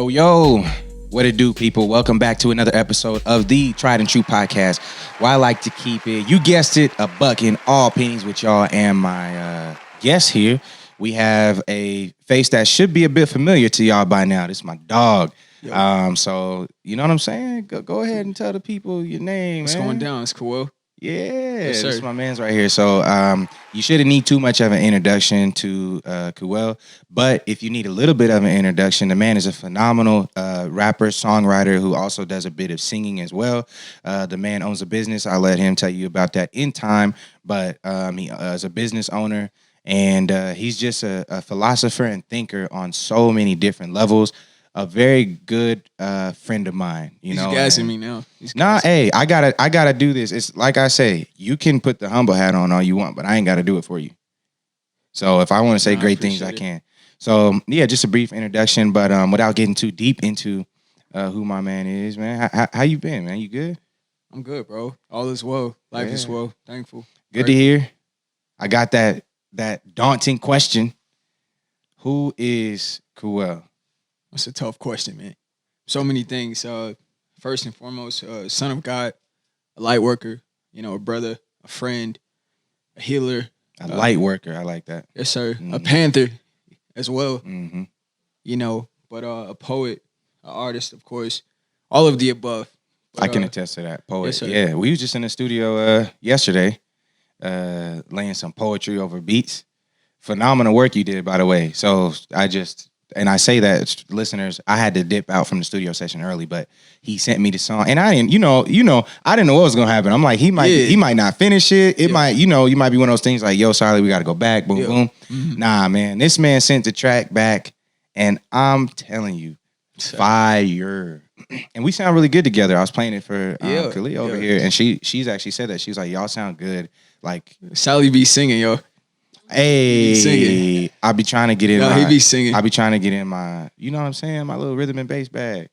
Yo, what it do, people? Welcome back to another episode of the Tried and True podcast, where I like to keep it, you guessed it, a buck in all pennies with y'all and my guest here. We have a face that should be a bit familiar to y'all by now. This is my dog. So you know what I'm saying? Go ahead and tell the people your name. What's going down? It's Kewel. Yeah, this is my man's right here. So you shouldn't need too much of an introduction to Kewel, but if you need a little bit of an introduction, the man is a phenomenal rapper, songwriter who also does a bit of singing as well. The man owns a business. I'll let him tell you about that in time, but he is a business owner, and he's just a philosopher and thinker on so many different levels. A very good friend of mine, you know. He's gassing me now. Hey, I gotta do this. It's like I say, you can put the humble hat on all you want, but I ain't gotta do it for you. So if I want to say great things, I can. So yeah, just a brief introduction, but without getting too deep into who my man is, man. How you been, man? You good? I'm good, bro. All is well. Life is well. Thankful. Good to hear. I got that daunting question. Who is Kewel? That's a tough question, man. So many things. First and foremost, son of God, a light worker, a brother, a friend, a healer. A light worker. I like that. Yes, sir. Mm-hmm. A panther as well. Mm-hmm. But a poet, an artist, of course. All of the above. But, I can attest to that. Poet. Yes, yeah, we was just in the studio yesterday laying some poetry over beats. Phenomenal work you did, by the way. So And I say that, listeners, I had to dip out from the studio session early, but he sent me the song, and I didn't, I didn't know what was gonna happen. I'm like, he might not finish it. It might, you might be one of those things like, yo, Charlie, we got to go back, boom, boom. Mm-hmm. Nah, man, this man sent the track back, and I'm telling you, fire. And we sound really good together. I was playing it for Khalil over here, and she's actually said that. She was like, y'all sound good. Like Sally be singing, yo. Hey, I be trying to get in. No, he be singing. I be trying to get in my, you know what I'm saying, my little rhythm and bass bag,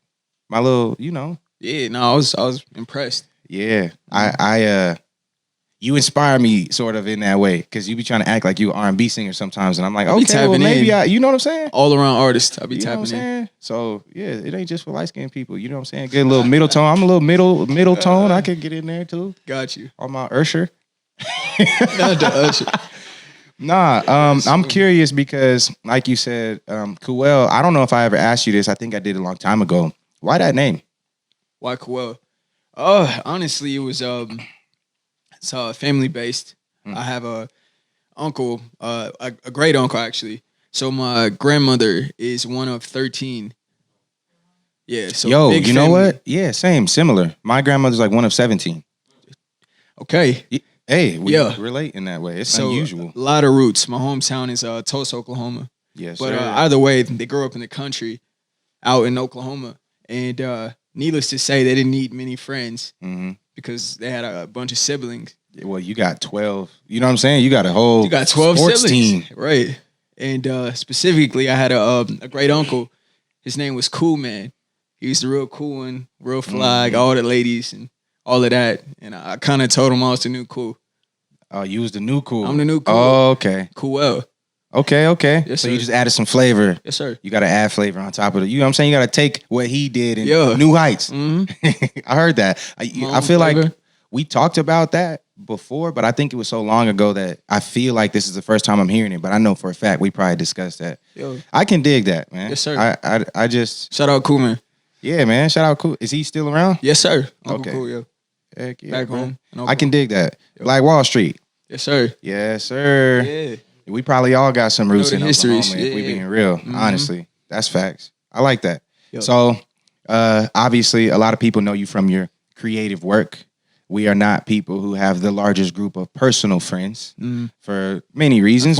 my little, Yeah, no, I was impressed. Yeah, you inspire me sort of in that way because you be trying to act like you an R&B singer sometimes, and I'm like, okay, well maybe you know what I'm saying. All around artist, I be tapping in. in. So yeah, it ain't just for light skinned people. You know what I'm saying? Get a little middle tone. I'm a little middle tone. I could get in there too. Got you on my Usher. Not the Usher. Nah, I'm curious because, like you said, Kewel, I don't know if I ever asked you this. I think I did a long time ago. Why that name? Why Kewel? Honestly, it was it's family based. I have a uncle, a great uncle actually. So my grandmother is one of 13. Yeah. So big know what? Yeah, similar. My grandmother's like one of 17. Okay. Hey, we relate in that way. It's unusual. A lot of roots. My hometown is Tulsa, Oklahoma. Yes, but either way, they grew up in the country, out in Oklahoma, and needless to say, they didn't need many friends because they had a bunch of siblings. Well, you got 12. You know what I'm saying? You got a whole 12 sports siblings, team, right? And specifically, I had a great uncle. His name was Cool Man. He was the real cool one, real fly, all the ladies and all of that. And I kind of told him I was the new cool. Oh, you was the new cool. I'm the new cool. Oh, okay. Kewel. Okay. Yes, so sir. you just added some flavor. Yes, sir. You got to add flavor on top of it. You know what I'm saying? You got to take what he did and new heights. Mm-hmm. I heard that. I feel like we talked about that before, but I think it was so long ago that I feel like this is the first time I'm hearing it. But I know for a fact we probably discussed that. Yo. I can dig that, man. Yes, sir. I just... Shout out Cool Man. Yeah, man. Shout out Cool. Is he still around? Yes, sir. Uncle Okay. Cool, yo. Heck yeah, Back bro. home. I can dig that. Yo. Like Wall Street. Yes, sir. Yes, sir. Yeah. We probably all got some roots in histories. Oklahoma, if we being real. Honestly, that's facts. I like that. Yo. So, obviously, a lot of people know you from your creative work. We are not people who have the largest group of personal friends for many reasons,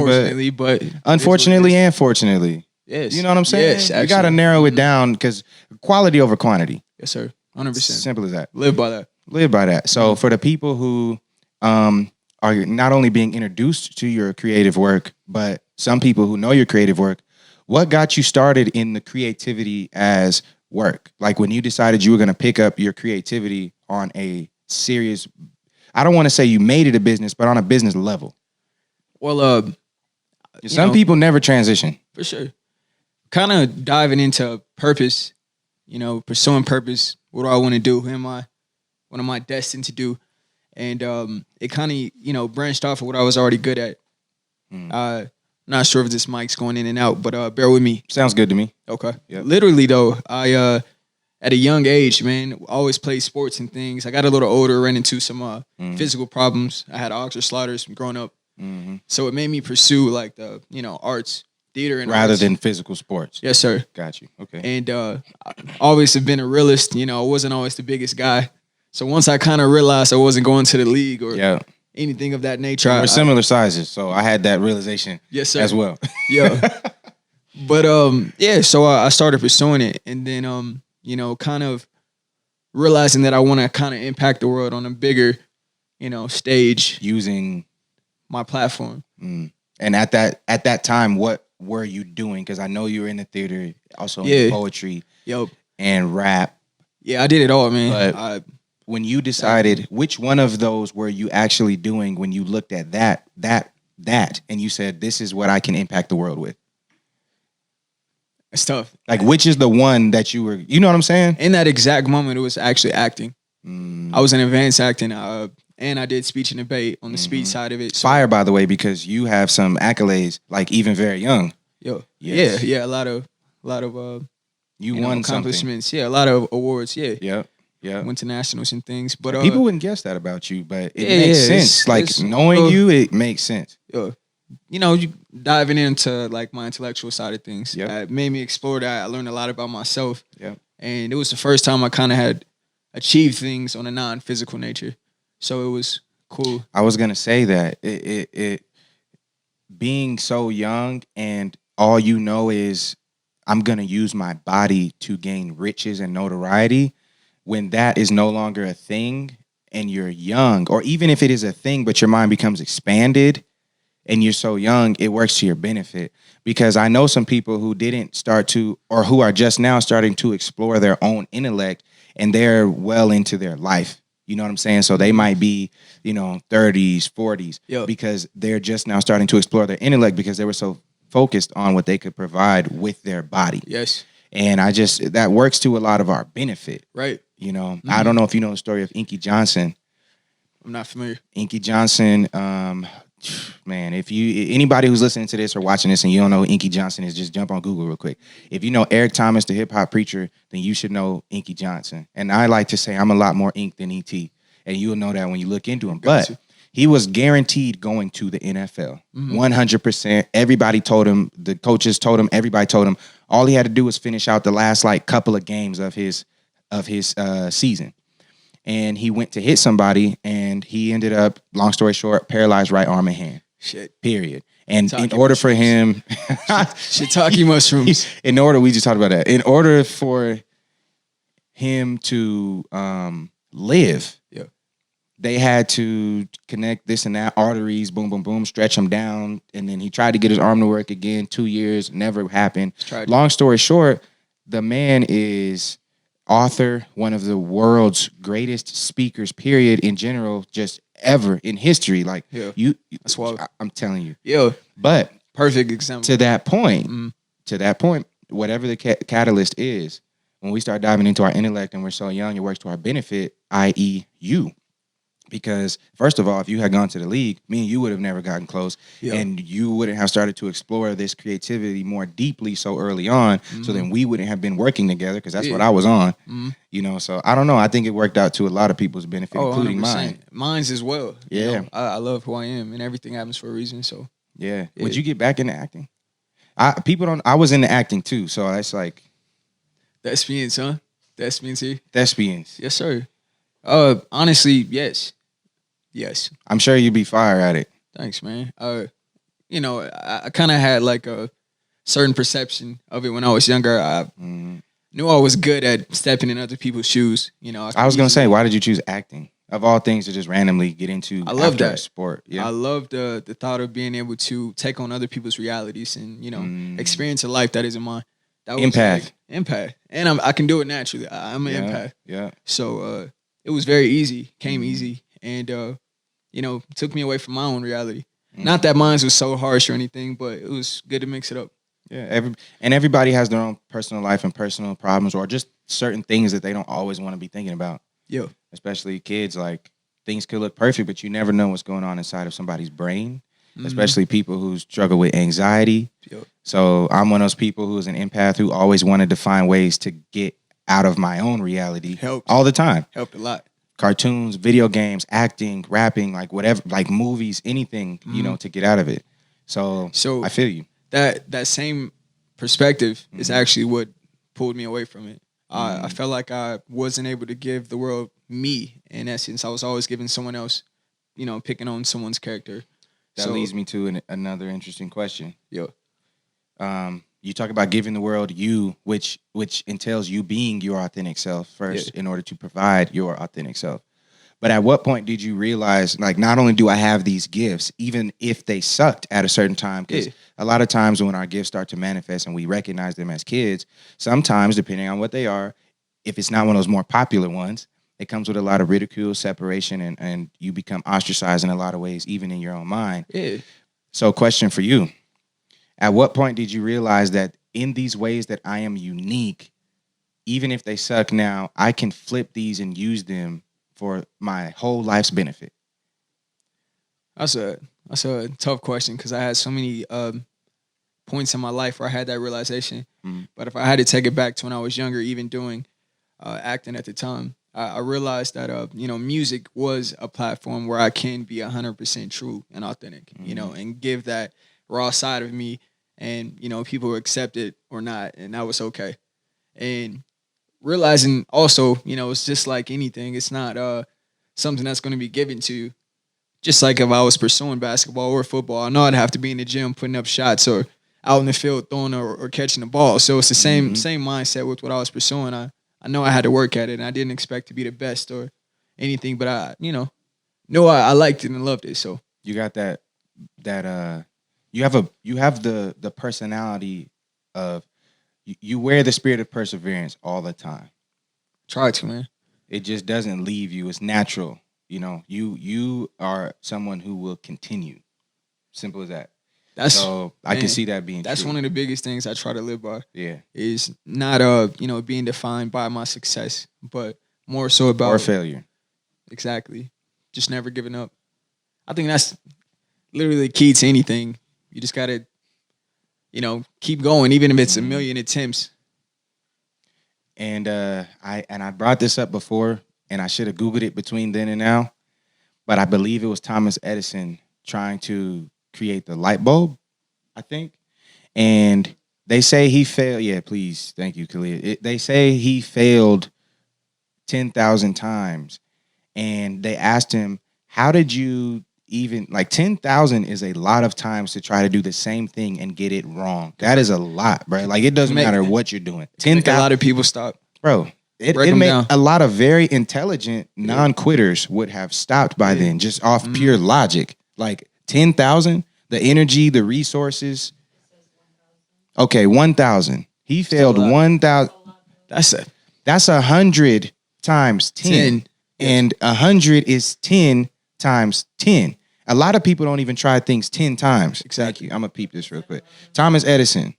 unfortunately and fortunately. Yes. You know what I'm saying? Yes, you got to narrow it down because quality over quantity. Yes, sir. 100%. Simple as that. Live by that. Live by that. So for the people who are not only being introduced to your creative work, but some people who know your creative work, what got you started in the creativity as work? Like when you decided you were going to pick up your creativity on a serious, I don't want to say you made it a business, but on a business level. Well, some people never transition. For sure. Kind of diving into purpose pursuing purpose. What do I want to do? Who am I? What am I destined to do? And it kind of, branched off of what I was already good at. Not sure if this mic's going in and out, but bear with me. Sounds good to me. Okay. Yep. Literally, though, I at a young age, man, always played sports and things. I got a little older, ran into some physical problems. I had oxygen sliders from growing up. So it made me pursue like the, arts, theater, and rather arts. than physical sports. Yes, sir. Got you. Okay. And I always have been a realist. I wasn't always the biggest guy. So once I kind of realized I wasn't going to the league or anything of that nature. We're similar sizes, so I had that realization as well. Yeah. But so I started pursuing it, and then kind of realizing that I want to kind of impact the world on a bigger, stage using my platform. And at that time, what were you doing? Because I know you were in the theater, also in poetry, and rap. Yeah, I did it all, man. But when you decided, which one of those were you actually doing when you looked at that, and you said, this is what I can impact the world with? It's tough. Like, which is the one that you were, you know what I'm saying? In that exact moment, it was actually acting. I was in advanced acting, and I did speech and debate on the speech side of it. So. Fire, by the way, because you have some accolades, like even very young. Yeah, a lot of you won accomplishments. Something. Yeah, a lot of awards. Yeah. Went to nationals and things. But people wouldn't guess that about you, but it makes sense. Like knowing you, it makes sense. Yeah. You diving into like my intellectual side of things. It made me explore that. I learned a lot about myself. And it was the first time I kind of had achieved things on a non-physical nature. So it was cool. I was gonna say that it being so young and all you know is I'm gonna use my body to gain riches and notoriety. When that is no longer a thing and you're young, or even if it is a thing, but your mind becomes expanded and you're so young, it works to your benefit. Because I know some people who didn't start to, or who are just now starting to explore their own intellect, and they're well into their life. You know what I'm saying? So they might be, 30s, 40s, because they're just now starting to explore their intellect because they were so focused on what they could provide with their body. Yes. And that works to a lot of our benefit. Right. I don't know if you know the story of Inky Johnson. I'm not familiar. Inky Johnson, man, if anybody who's listening to this or watching this and you don't know who Inky Johnson is, just jump on Google real quick. If you know Eric Thomas, the hip hop preacher, then you should know Inky Johnson. And I like to say I'm a lot more ink than ET. And you'll know that when you look into him. But he was guaranteed going to the NFL. 100%. Everybody told him, the coaches told him, everybody told him, all he had to do was finish out the last couple of games of his season. And he went to hit somebody, and he ended up, long story short, paralyzed right arm and hand. Shit. Period. And in order for him... Shiitake mushrooms. We just talked about that. In order for him to live, they had to connect this and that, arteries, boom, boom, boom, stretch him down. And then he tried to get his arm to work again, 2 years, never happened. Long story short, the man is... author, one of the world's greatest speakers, period, in general, just ever in history. Like that's why I'm telling you. Yeah. But perfect example. To that point, whatever the catalyst is, when we start diving into our intellect and we're so young, it works to our benefit, i.e. you. Because first of all, if you had gone to the league, me and you would have never gotten close, and you wouldn't have started to explore this creativity more deeply so early on. So then we wouldn't have been working together because that's what I was on. So I don't know. I think it worked out to a lot of people's benefit, including 100%. mine. Mine's as well. Yeah, I love who I am, and everything happens for a reason. So yeah. Would you get back into acting? I was into acting too, so that's like thespians, huh? Thespians here. Thespians. Yes, sir. Honestly, yes. Yes. I'm sure you'd be fire at it. Thanks, man. I kind of had like a certain perception of it when I was younger. I knew I was good at stepping in other people's shoes. I was going to say, why did you choose acting? Of all things to just randomly get into I love that sport. Yeah. I love the thought of being able to take on other people's realities and, experience a life that isn't mine. That was empath. Empath. And I can do it naturally. I'm an empath. Yeah. So it was very easy, came easy. And, took me away from my own reality. Not that mine was so harsh or anything, but it was good to mix it up. Yeah, everybody has their own personal life and personal problems, or just certain things that they don't always want to be thinking about. Yeah. Especially kids, like things could look perfect, but you never know what's going on inside of somebody's brain. Especially people who struggle with anxiety. Yep. So I'm one of those people who is an empath who always wanted to find ways to get out of my own reality. Helped. All the time. Helped a lot. Cartoons, video games, acting, rapping, like whatever, like movies, anything, you know, to get out of it. So I feel you. That same perspective is actually what pulled me away from it. I felt like I wasn't able to give the world me, in essence. I was always giving someone else, you know, picking on someone's character. That leads me to another interesting question. Yeah. You talk about giving the world you, which entails you being your authentic self first in order to provide your authentic self. But at what point did you realize, like, not only do I have these gifts, even if they sucked at a certain time, because a lot of times when our gifts start to manifest and we recognize them as kids, sometimes, depending on what they are, if it's not one of those more popular ones, it comes with a lot of ridicule, separation, and you become ostracized in a lot of ways, even in your own mind. Yeah. So question for you. At what point did you realize that in these ways that I am unique, even if they suck now, I can flip these and use them for my whole life's benefit? That's a tough question, because I had so many points in my life where I had that realization. But if I had to take it back to when I was younger, even doing acting at the time, I realized that you know, music was a platform where I can be 100% true and authentic, you know, and give that raw side of me, and you know, people accept it or not, and that was okay. And realizing also, you know, it's just like anything. It's not something that's going to be given to you. Just like if I was pursuing basketball or football, I know I'd have to be in the gym putting up shots, or out in the field throwing or catching the ball. So it's the same mindset with what I was pursuing. I know I had to work at it, and I didn't expect to be the best or anything, but I, you know I liked it and loved it. So you got that you have the personality of, you wear the spirit of perseverance all the time. Try to, man. It just doesn't leave you. It's natural. You know, you are someone who will continue. Simple as that. I can see that being that's true. one of the biggest things I try to live by. Yeah. Is not you know, being defined by my success, but more so about or failure. Exactly. Just never giving up. I think that's literally the key to anything. You just gotta, you know, keep going, even if it's a million attempts. And I brought this up before, and I should have Googled it between then and now, but I believe it was Thomas Edison trying to create the light bulb, I think. And they say he failed. Yeah, please. Thank you, Khalid. They say he failed 10,000 times. And they asked him, how did you even, like, 10,000 is a lot of times to try to do the same thing and get it wrong. That is a lot, bro. Like, it doesn't matter what you're doing. 10,000. A lot of people stop. Bro, it made a lot of very intelligent non-quitters would have stopped by then, just off pure logic. Like, 10,000, the energy, the resources. Okay, 1,000. He failed 1,000. That's 100 times 10. And 100 is 10 times 10. A lot of people don't even try things 10 times. Exactly. I'm going to peep this real quick. Thomas Edison.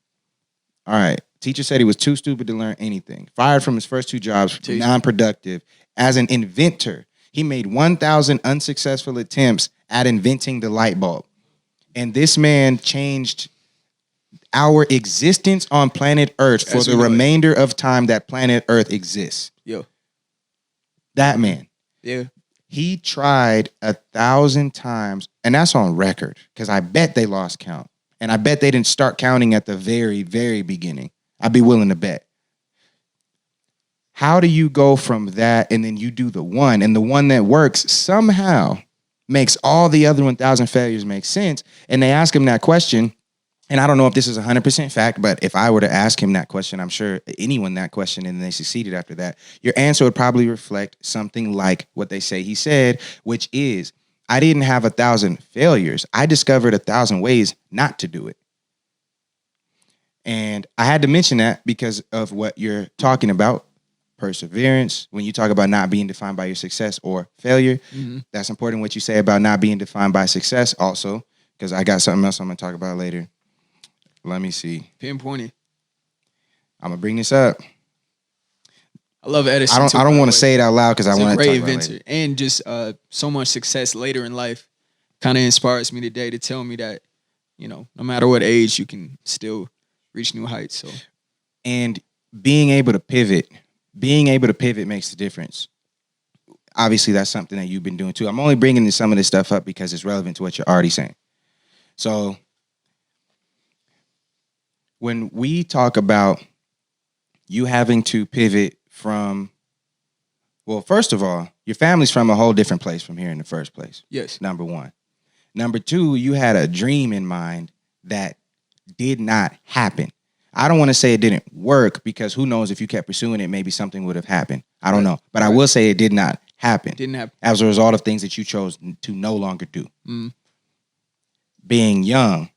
All right. Teacher said he was too stupid to learn anything. Fired from his first 2 jobs, non-productive. As an inventor, he made 1,000 unsuccessful attempts at inventing the light bulb. And this man changed our existence on planet Earth for the remainder of time that planet Earth exists. Yo. That man. Yeah. He tried 1,000 times, and that's on record, because I bet they lost count. And I bet they didn't start counting at the very, very beginning. I'd be willing to bet. How do you go from that and then you do the one, and the one that works somehow makes all the other 1,000 failures make sense? And they ask him that question, and I don't know if this is 100% fact, but if I were to ask him that question, I'm sure anyone that question, and they succeeded after that, your answer would probably reflect something like what they say he said, which is, I didn't have 1,000 failures. I discovered 1,000 ways not to do it. And I had to mention that because of what you're talking about, perseverance. When you talk about not being defined by your success or failure, that's important what you say about not being defined by success also, because I got something else I'm going to talk about later. Let me see. Pinpointing. I'm gonna bring this up. I love Edison. I don't want to say it out loud because I He's a want to great talk about it inventor, later. and just so much success later in life kind of inspires me today to tell me that, no matter what age, you can still reach new heights. So, And being able to pivot makes the difference. Obviously, that's something that you've been doing too. I'm only bringing some of this stuff up because it's relevant to what you're already saying. So, when we talk about you having to pivot from, well, first of all, your family's from a whole different place from here in the first place. yes. Number one. Number two, you had a dream in mind that did not happen. I don't want to say it didn't work because who knows if you kept pursuing it, maybe something would have happened. I don't know. But I will say it did not happen. Didn't happen. As a result of things that you chose to no longer do. Mm. Being young,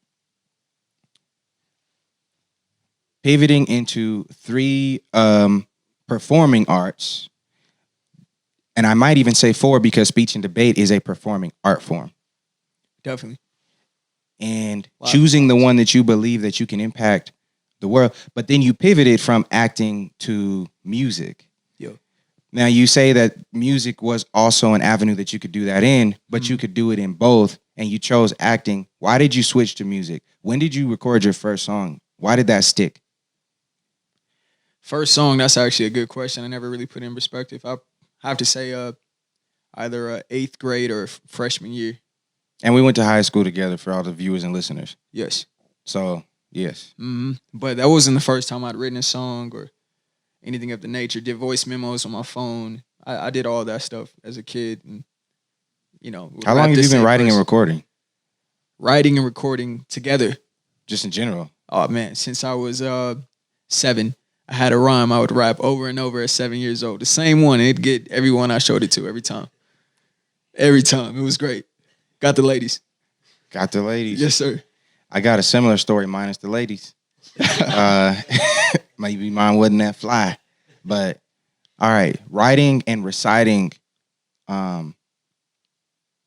pivoting into 3 performing arts, and I might even say 4 because speech and debate is a performing art form. Definitely. And choosing the one that you believe that you can impact the world. But then you pivoted from acting to music. Yo. Now you say that music was also an avenue that you could do that in, but you could do it in both, and you chose acting. Why did you switch to music? When did you record your first song? Why did that stick? First song, that's actually a good question. I never really put in perspective. I have to say either 8th grade or freshman year. And we went to high school together for all the viewers and listeners. Yes. So, yes. Mm-hmm. But that wasn't the first time I'd written a song or anything of the nature. Did voice memos on my phone. I did all that stuff as a kid. And, How long have you been writing and recording? Writing and recording together. Just in general? Oh, man. Since I was 7, I had a rhyme I would rap over and over at 7 years old. The same one. It'd get everyone I showed it to every time. Every time. It was great. Got the ladies. Got the ladies. Yes, sir. I got a similar story minus the ladies. Maybe mine wasn't that fly. But, all right. Writing and reciting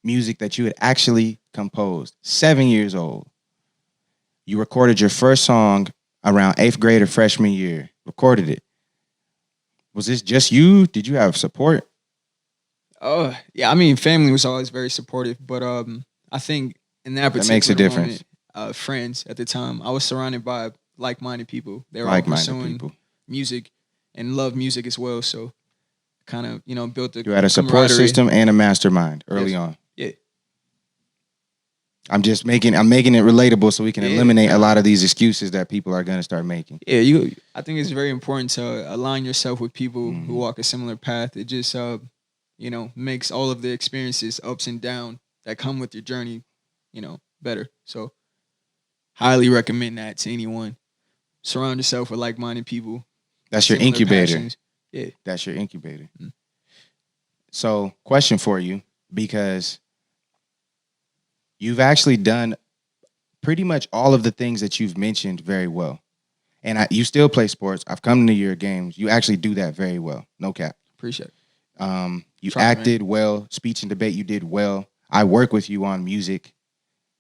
music that you had actually composed. 7 years old. You recorded your first song around 8th grade or freshman year. Recorded it. Was this just you? Did you have support? Oh, yeah. I mean, family was always very supportive, but I think in that particular makes a difference. Moment, friends at the time, I was surrounded by like-minded people. They were all Like-minded pursuing people. music and love music as well. So, kind of, built the You had a support camaraderie. system and a mastermind early on. Yeah. I'm making it relatable so we can Yeah. eliminate a lot of these excuses that people are going to start making. Yeah, I think it's very important to align yourself with people Mm-hmm. who walk a similar path. It just, makes all of the experiences, ups and downs that come with your journey, better. So, highly recommend that to anyone. Surround yourself with like-minded people. That's your similar incubator. passions. Yeah. That's your incubator. Mm. So, question for you, because you've actually done pretty much all of the things that you've mentioned very well. And you still play sports. I've come to your games. You actually do that very well. No cap. Appreciate it. You Try, acted well. Speech and debate, you did well. I work with you on music.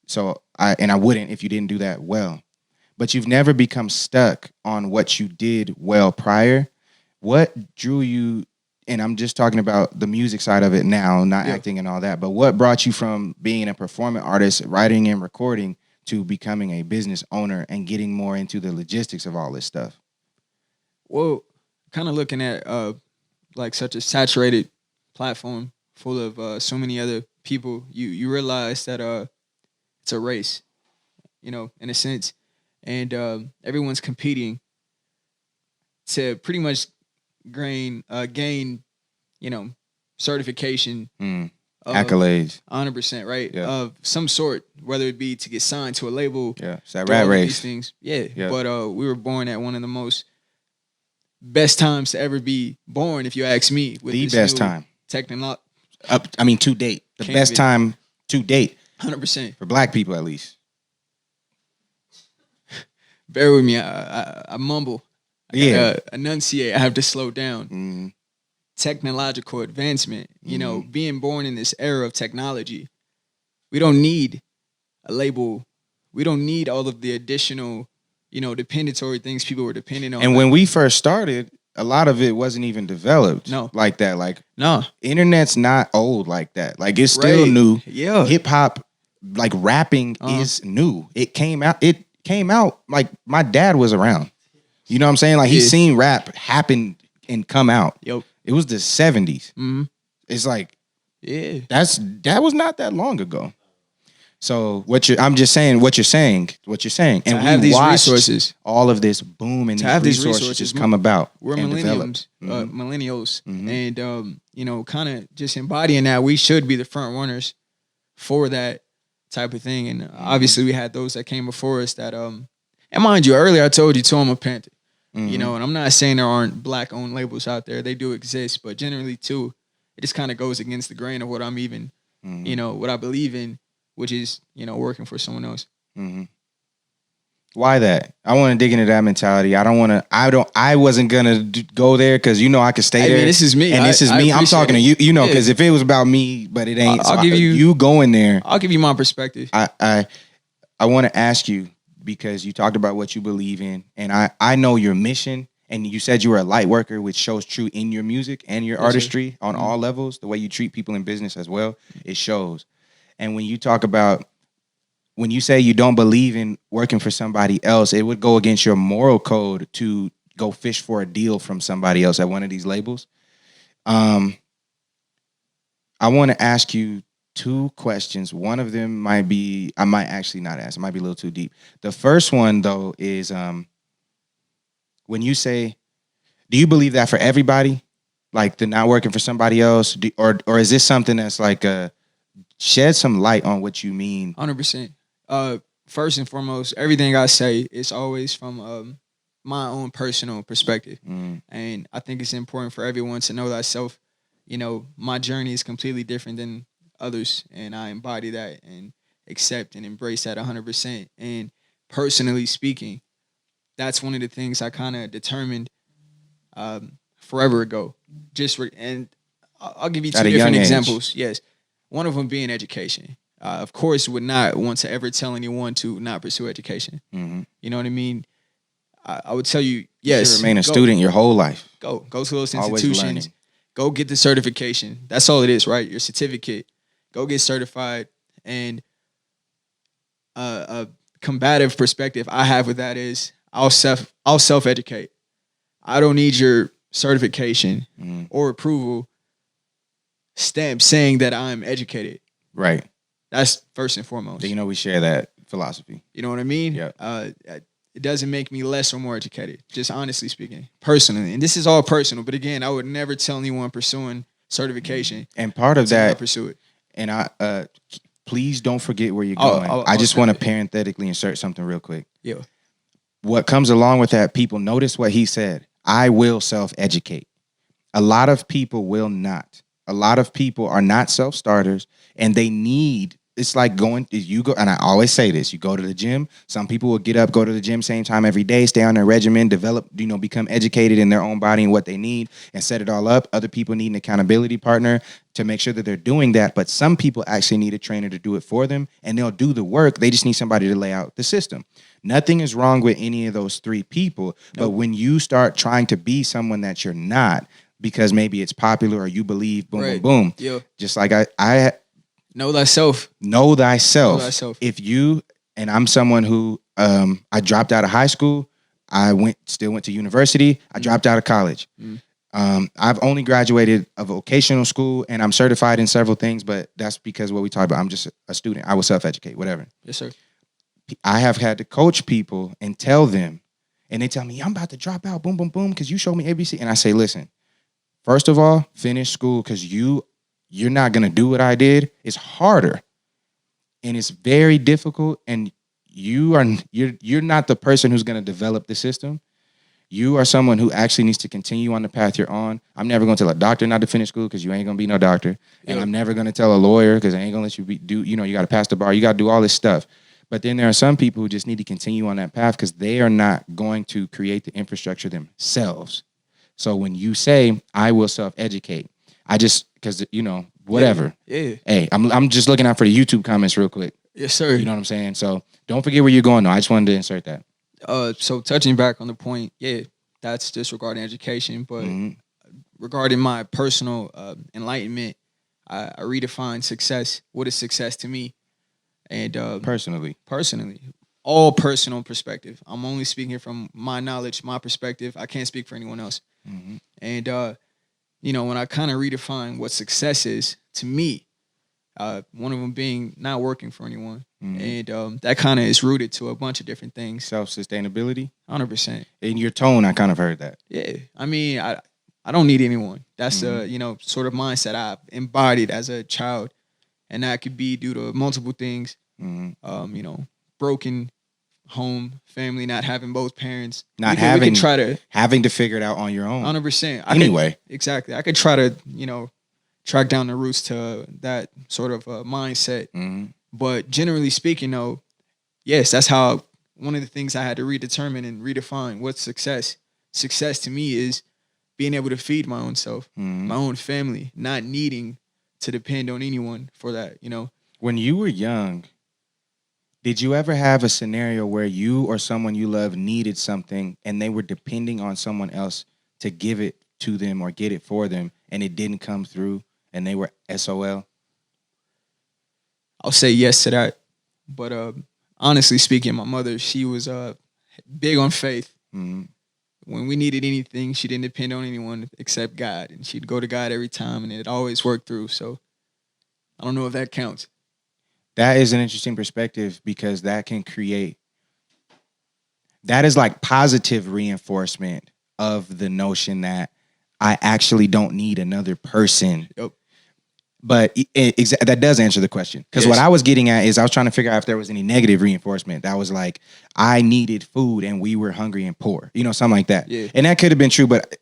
So I wouldn't if you didn't do that well. But you've never become stuck on what you did well prior. What drew you, and I'm just talking about the music side of it now, not acting and all that, but what brought you from being a performing artist, writing and recording, to becoming a business owner and getting more into the logistics of all this stuff? Well, kind of looking at like such a saturated platform full of so many other people, you realize that it's a race, in a sense, and everyone's competing to pretty much gain certification, accolades, 100%, right? Yeah. Of some sort, whether it be to get signed to a label, it's that do rat all of race. these things, yeah. But we were born at one of the most best times to ever be born, if you ask me. With The this best new time. To date. The Can't best be. time to date 100%. for Black people, at least. Bear with me. I mumble. I Yeah. gotta enunciate. I have to slow down. Mm-hmm. Technological advancement. Being born in this era of technology, we don't need a label. We don't need all of the additional dependatory things people were depending on. And when we first started, a lot of it wasn't even developed like that. Like, no, internet's not old like that. Like, it's still new. Yeah. Hip hop, like rapping is new. It came out like my dad was around. You know what I'm saying? Like, he's seen rap happen and come out. Yep. It was the 70s. Mm-hmm. It's like, yeah, that was not that long ago. So I'm just saying what you're saying, and have we these watched resources, all of this boom, and these resources just come about. We're millennials, millennials, Mm-hmm. and kind of just embodying that. We should be the front runners for that type of thing, and obviously we had those that came before us. That and mind you, earlier I told you too, I'm a Panther, and I'm not saying there aren't black-owned labels out there. They do exist, but generally too, it just kind of goes against the grain of what I'm even, what I believe in. Which is, working for someone else. Mm-hmm. Why that? I want to dig into that mentality. I wasn't going to go there because, I could stay there. Mean, this is me. And this is me. I'm talking to you, because if it was about me, but it ain't. I'll give you going there. I'll give you my perspective. I want to ask you, because you talked about what you believe in, and I know your mission, and you said you were a light worker, which shows true in your music and your artistry on all levels. The way you treat people in business as well, it shows. And when you say you don't believe in working for somebody else, it would go against your moral code to go fish for a deal from somebody else at one of these labels. I want to ask you 2 questions. One of them might be, I might actually not ask. It might be a little too deep. The first one, though, is when you say, do you believe that for everybody? Like the not working for somebody else? Or is this something that's like shed some light on what you mean? 100%. First and foremost, everything I say is always from my own personal perspective. And I think it's important for everyone to know thyself. My journey is completely different than others, and I embody that and accept and embrace that 100%. And personally speaking, that's one of the things I kind of determined forever ago. And I'll give you 2 different examples. Yes. One of them being education. Of course, would not want to ever tell anyone to not pursue education. Mm-hmm. You know what I mean? I would tell you, yes. You should remain a student your whole life. Go to those institutions. Go get the certification. That's all it is, right? Your certificate. Go get certified. And a combative perspective I have with that is I'll self-educate. I don't need your certification or approval stamp saying that I'm educated. Right. That's first and foremost. We share that philosophy. You know what I mean? Yeah. It doesn't make me less or more educated, just honestly speaking, personally. And this is all personal, but again, I would never tell anyone pursuing certification. And part of that, pursue it. And please don't forget where you're going. I just want to parenthetically insert something real quick. Yeah. What comes along with that, people, notice what he said. I will self-educate. A lot of people will not. A lot of people are not self-starters, and they need, it's like and I always say this, you go to the gym. Some people will get up, go to the gym same time every day, stay on their regimen, develop, become educated in their own body and what they need and set it all up. Other people need an accountability partner to make sure that they're doing that. But some people actually need a trainer to do it for them, and they'll do the work. They just need somebody to lay out the system. Nothing is wrong with any of those 3 people. Nope. But when you start trying to be someone that you're not, because maybe it's popular or you believe, boom, right. boom, boom. Yeah. Just like I know thyself. Know thyself. Know thyself. If you, and I'm someone who, I dropped out of high school. I still went to university. I dropped out of college. I've only graduated a vocational school, and I'm certified in several things, but that's because what we talked about. I'm just a student. I will self-educate, whatever. Yes, sir. I have had to coach people and tell them, and they tell me, I'm about to drop out, boom, boom, boom, because you showed me ABC. And I say, listen, first of all, finish school, because you're not going to do what I did. It's harder, and it's very difficult, and you're not the person who's going to develop the system. You are someone who actually needs to continue on the path you're on. I'm never going to tell a doctor not to finish school because you ain't going to be no doctor. And I'm never going to tell a lawyer because I ain't going to let you you got to pass the bar. You got to do all this stuff. But then there are some people who just need to continue on that path because they are not going to create the infrastructure themselves. So when you say, I will self-educate, because, whatever. Yeah. Hey, I'm just looking out for the YouTube comments real quick. Yes, sir. You know what I'm saying? So don't forget where you're going, though. I just wanted to insert that. So touching back on the point, yeah, that's just regarding education. But Hmm. regarding my personal enlightenment, I redefine success. What is success to me? And Personally. personally, all personal perspective. I'm only speaking from my knowledge, my perspective. I can't speak for anyone else. Hmm. And when I kind of redefine what success is to me, one of them being not working for anyone, Hmm. and that kind of is rooted to a bunch of different things. Self-sustainability. 100%. In your tone, I kind of heard that. Yeah, I mean, I don't need anyone. That's Hmm. sort of mindset I embodied as a child, and that could be due to multiple things. Hmm. Broken home, family, not having both parents. Not We could having try to having to figure it out on your own. 100%. Anyway. Exactly. I could try to track down the roots to that sort of mindset. Hmm. But generally speaking, though, yes, that's how one of the things I had to redetermine and redefine what's success. Success to me is being able to feed my own self, Hmm. my own family, not needing to depend on anyone for that. When you were young, did you ever have a scenario where you or someone you love needed something and they were depending on someone else to give it to them or get it for them and it didn't come through and they were SOL? I'll say yes to that. But honestly speaking, my mother, she was big on faith. Hmm. When we needed anything, she didn't depend on anyone except God, and she'd go to God every time, and it always worked through. So I don't know if that counts. That is an interesting perspective because that is like positive reinforcement of the notion that I actually don't need another person. Yep. But that does answer the question. Because what Yes. I was getting at is I was trying to figure out if there was any negative reinforcement. That was like, I needed food and we were hungry and poor. Something like that. Yeah. And that could have been true, but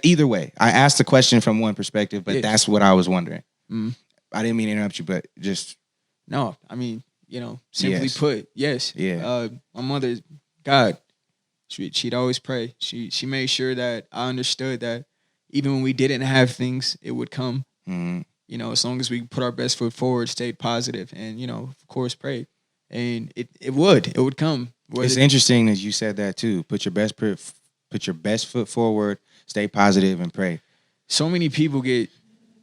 either way, I asked the question from one perspective, but Yes. that's what I was wondering. Mm. I didn't mean to interrupt you, but just, No, I mean, simply Yes. put, yes. Yeah. My mother, God, she'd always pray. She made sure that I understood that even when we didn't have things, it would come. mhm. As long as we put our best foot forward, stayed positive, and of course, prayed, and it would come. It's interesting that you said that too. Put your best foot forward, stay positive, and pray. So many people get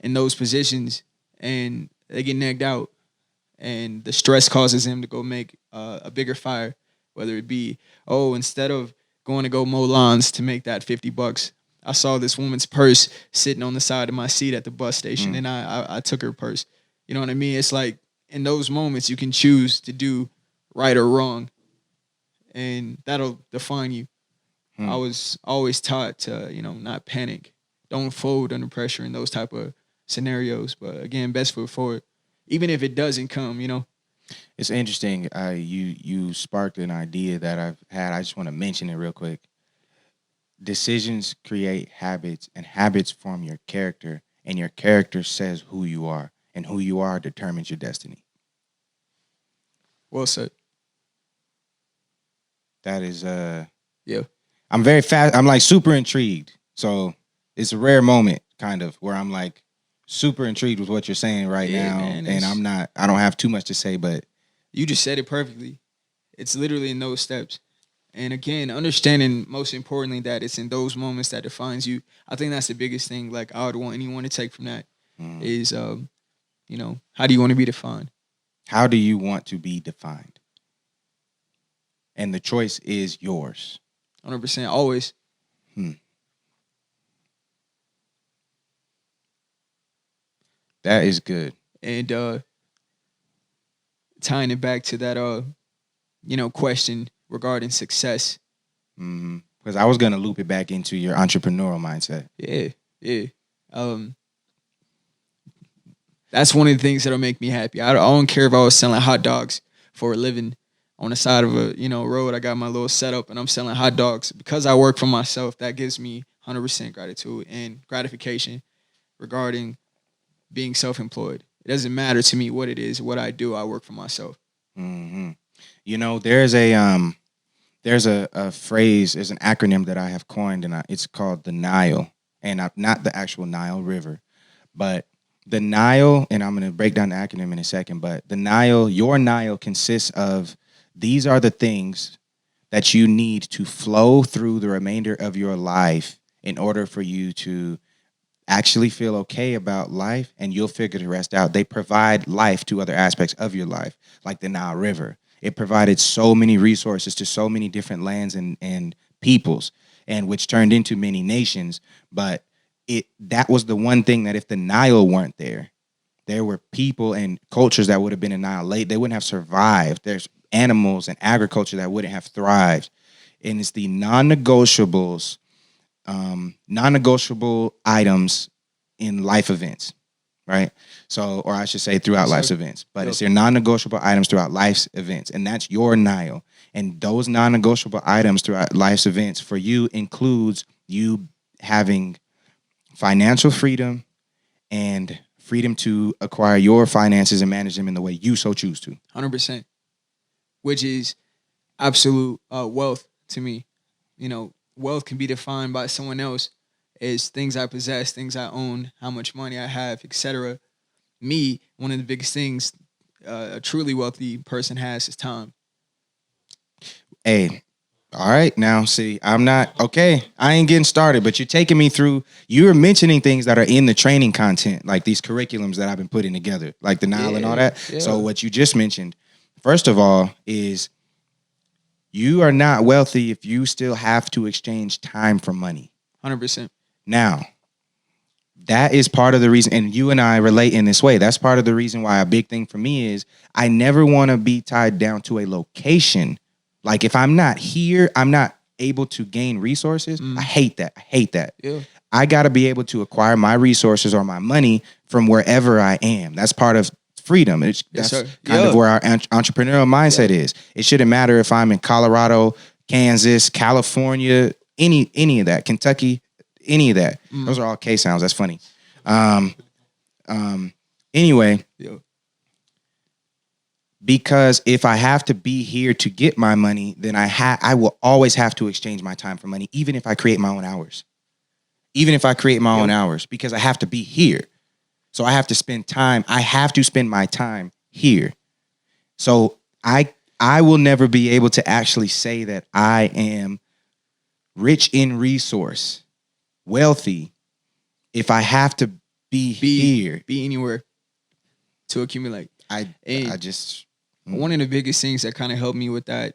in those positions and they get nagged out, and the stress causes them to go make a bigger fire, whether it be, instead of going to go mow lawns to make that $50, I saw this woman's purse sitting on the side of my seat at the bus station, Mm. and I took her purse. You know what I mean? It's like in those moments you can choose to do right or wrong, and that'll define you. Mm. I was always taught to not panic, don't fold under pressure in those type of scenarios. But again, best foot forward, even if it doesn't come. It's interesting. You sparked an idea that I've had. I just want to mention it real quick. Decisions create habits, and habits form your character, and your character says who you are, and who you are determines your destiny. Well said. That is Yeah. I'm very fast. I'm like super intrigued. So it's a rare moment, kind of, where I'm like super intrigued with what you're saying right Yeah, now, man, and I don't have too much to say, but You just said it perfectly. It's literally in those steps. And again, understanding most importantly that it's in those moments that defines you. I think that's the biggest thing. Like I would want anyone to take from that is, how do you want to be defined? how do you want to be defined? And the choice is yours. 100% always. That is good. And tying it back to that, question regarding success. Because I was gonna loop it back into your entrepreneurial mindset. Yeah, yeah. That's one of the things that'll make me happy. I don't care if I was selling hot dogs for a living on the side of a road. I got my little setup and I'm selling hot dogs because I work for myself. That gives me 100% gratitude and gratification regarding being self-employed. It doesn't matter to me what it is, what I do. I work for myself. Mm-hmm. There's a phrase, there's an acronym that I have coined, and it's called the Nile, and not the actual Nile River, but the Nile. And I'm going to break down the acronym in a second. But the Nile, your Nile, consists of these are the things that you need to flow through the remainder of your life in order for you to actually feel okay about life, and you'll figure the rest out. They provide life to other aspects of your life, like the Nile River. It provided so many resources to so many different lands and peoples, and which turned into many nations. But that was the one thing that if the Nile weren't there, there were people and cultures that would have been annihilated. They wouldn't have survived. There's animals and agriculture that wouldn't have thrived. And it's the non-negotiables, non-negotiable items in life events, right? So, or I should say throughout life's events, but it's your non-negotiable items throughout life's events. And that's your Nile. And those non-negotiable items throughout life's events for you includes you having financial freedom and freedom to acquire your finances and manage them in the way you so choose to. 100%, which is absolute wealth to me. You know, wealth can be defined by someone else as things I possess, things I own, how much money I have, etc. Me, one of the biggest things a truly wealthy person has is time. Hey, all right, now see, I'm not okay. I ain't getting started, but you're taking me through. You're mentioning things that are in the training content, like these curriculums that I've been putting together, like the Nile and all that. Yeah. So what you just mentioned, first of all, is you are not wealthy if you still have to exchange time for money. 100%. Now, that is part of the reason, and you and I relate in this way. That's part of the reason why a big thing for me is I never want to be tied down to a location. Like if I'm not here, I'm not able to gain resources. I hate that. Yeah. I got to be able to acquire my resources or my money from wherever I am. That's part of freedom. That's kind of where our entrepreneurial mindset is. It shouldn't matter if I'm in Colorado, Kansas, California, any of that, Kentucky, any of that. Those are all K sounds. That's funny. Anyway. Yeah. Because if I have to be here to get my money, then I will always have to exchange my time for money, even if I create my own hours. Even if I create my own hours, because I have to be here. So I have to spend time. I have to spend my time here. So I will never be able to actually say that I am rich in resource, wealthy, if I have to be here. Be anywhere to accumulate. One of the biggest things that kind of helped me with that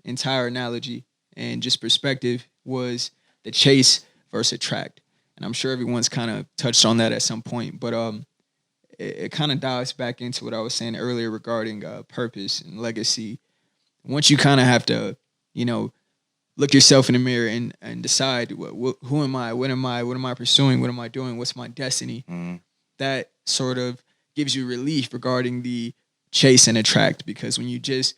entire analogy and just perspective was the chase versus tract. And I'm sure everyone's kind of touched on that at some point, but it kind of dives back into what I was saying earlier regarding purpose and legacy. Once you kind of have to, look yourself in the mirror and decide who am I, what am I pursuing, what am I doing, what's my destiny, that sort of gives you relief regarding the chase and attract, because when you just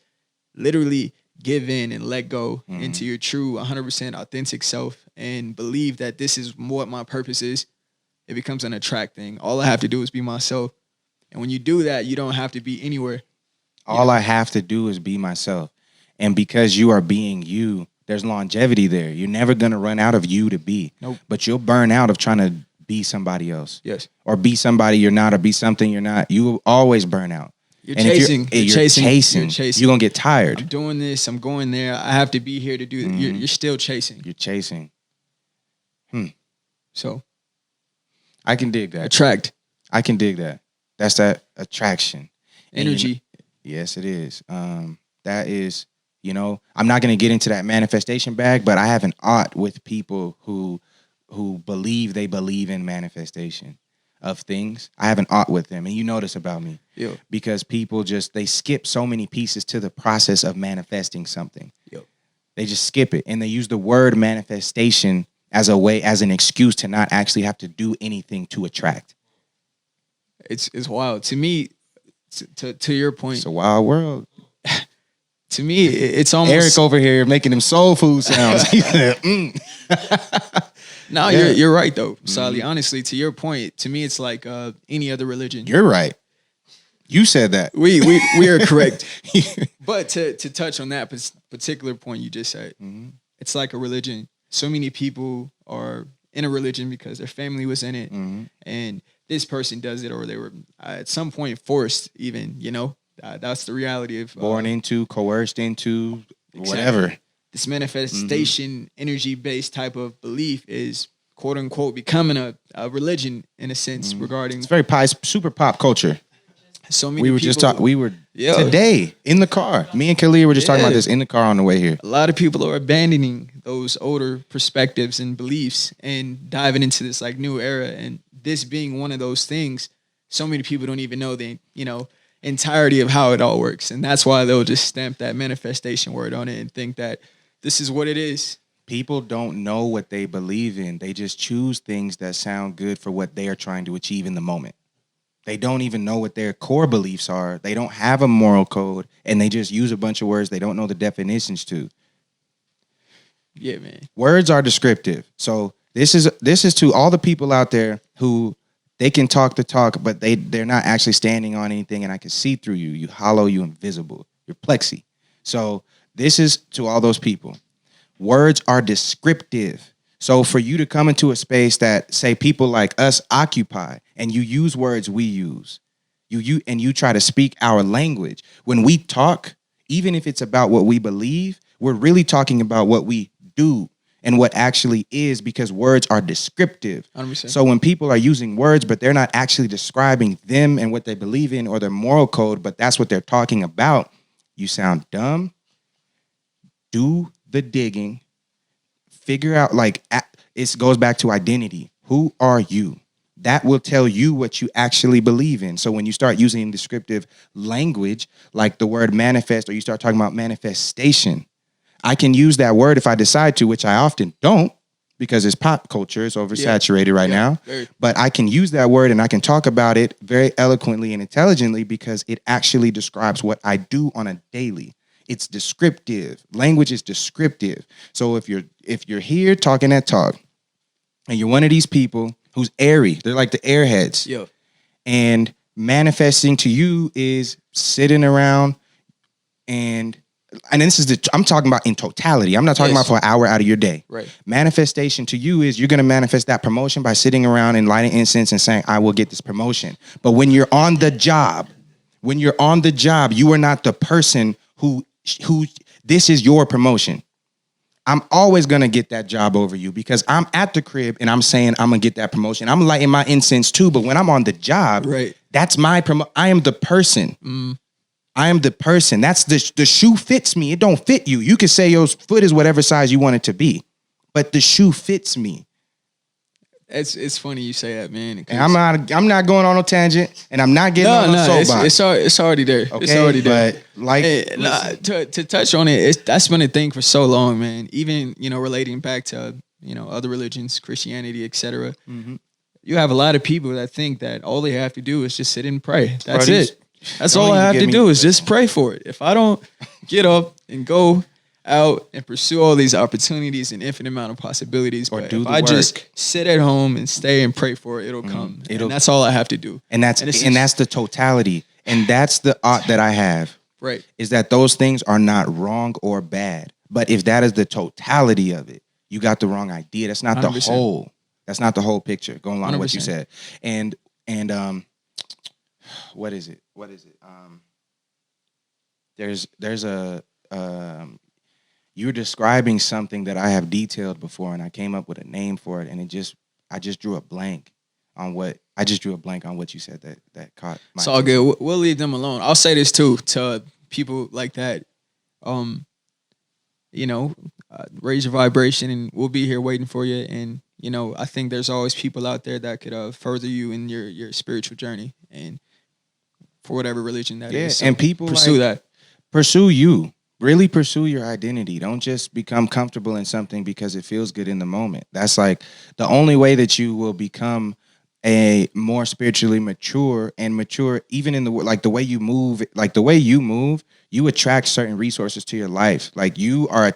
literally give in and let go into your true 100% authentic self and believe that this is what my purpose is, it becomes an attract thing. All I have to do is be myself. And when you do that, you don't have to be anywhere. All I have to do is be myself. And because you are being you, there's longevity there. You're never going to run out of you to be. Nope. But you'll burn out of trying to be somebody else. Yes. Or be somebody you're not, or be something you're not. You will always burn out. You're chasing. You're chasing. You're going to get tired. I'm doing this. I'm going there. I have to be here to do it. You're still chasing. You're chasing. So I can dig that. Attract. I can dig that. That's that attraction. Energy. Yes, it is. That is, I'm not going to get into that manifestation bag, but I have an ought with people who believe they believe in manifestation of things. I have an ought with them. And you know this about me. Yeah. Because people they skip so many pieces to the process of manifesting something. Yeah. They just skip it. And they use the word manifestation as an excuse to not actually have to do anything to attract. It's wild. To me, to your point. It's a wild world. To me, it's almost... Eric over here making them soul food sounds. He said, No, yeah. You're right, though, Sally. Honestly, to your point, to me, it's like any other religion. You're right. You said that. We are correct. But to touch on that particular point you just said, it's like a religion. So many people are in a religion because their family was in it, and this person does it, or they were at some point forced even, That's the reality of... Born into, coerced into, whatever. This manifestation energy based type of belief is quote unquote becoming a religion in a sense regarding. It's very super pop culture. So many We were people, just talking. Today in the car. Me and Kalia were just talking about this in the car on the way here. A lot of people are abandoning those older perspectives and beliefs and diving into this like new era. And this being one of those things, so many people don't even know the entirety of how it all works, and that's why they'll just stamp that manifestation word on it and think that this is what it is. People don't know what they believe in. They just choose things that sound good for what they are trying to achieve in the moment. They don't even know what their core beliefs are. They don't have a moral code, and they just use a bunch of words they don't know the definitions to. Yeah, man. Words are descriptive. So this is to all the people out there who they can talk the talk, but they're not actually standing on anything, and I can see through you. You hollow, you invisible. You're plexi. So this is to all those people. Words are descriptive. So for you to come into a space that, say, people like us occupy, and you use words we use, you try to speak our language. When we talk, even if it's about what we believe, we're really talking about what we do and what actually is, because words are descriptive. 100%. So when people are using words, but they're not actually describing them and what they believe in or their moral code, but that's what they're talking about, you sound dumb. Do the digging. Figure out, it goes back to identity. Who are you? That will tell you what you actually believe in. So when you start using descriptive language, like the word manifest, or you start talking about manifestation, I can use that word if I decide to, which I often don't, because it's pop culture, it's oversaturated right now. But I can use that word and I can talk about it very eloquently and intelligently because it actually describes what I do on a daily. It's descriptive. Language is descriptive. So if you're here talking that talk, and you're one of these people who's airy, they're like the airheads. Yeah. And manifesting to you is sitting around and I'm talking about in totality. I'm not talking about for an hour out of your day. Right. Manifestation to you is you're going to manifest that promotion by sitting around and lighting incense and saying, I will get this promotion. But when you're on the job, you are not the person who this is your promotion. I'm always going to get that job over you because I'm at the crib and I'm saying I'm going to get that promotion. I'm lighting my incense too, but when I'm on the job, that's my I am the person. I am the person. That's the shoe fits me. It don't fit you. You can say your foot is whatever size you want it to be, but the shoe fits me. It's funny you say that, man. And I'm not going on a tangent, and I'm not getting on a soapbox. It's already there. Okay, it's already there. But to touch on it, that's been a thing for so long, man. Even relating back to other religions, Christianity, etc. Mm-hmm. You have a lot of people that think that all they have to do is just sit and pray. That's it. That's all I have to do is just pray for it. If I don't get up and go out and pursue all these opportunities and infinite amount of possibilities, or but do if the I work. Just sit at home and stay and pray for it, it'll come. And that's all I have to do. And that's the totality. And that's the art that I have. Right. Is that those things are not wrong or bad. But if that is the totality of it, you got the wrong idea. That's not 100%. The whole. That's not the whole picture. Going along with what you said. And what is it? There's a you're describing something that I have detailed before, and I came up with a name for it, and I just drew a blank on what you said that caught my It's all good. We'll leave them alone. I'll say this too to people like that. Raise your vibration, and we'll be here waiting for you. And I think there's always people out there that could further you in your spiritual journey, and for whatever religion that is. So and people pursue that. Pursue you. Really pursue your identity. Don't just become comfortable in something because it feels good in the moment. That's like the only way that you will become a more spiritually mature even in the way you move, you attract certain resources to your life. Like you are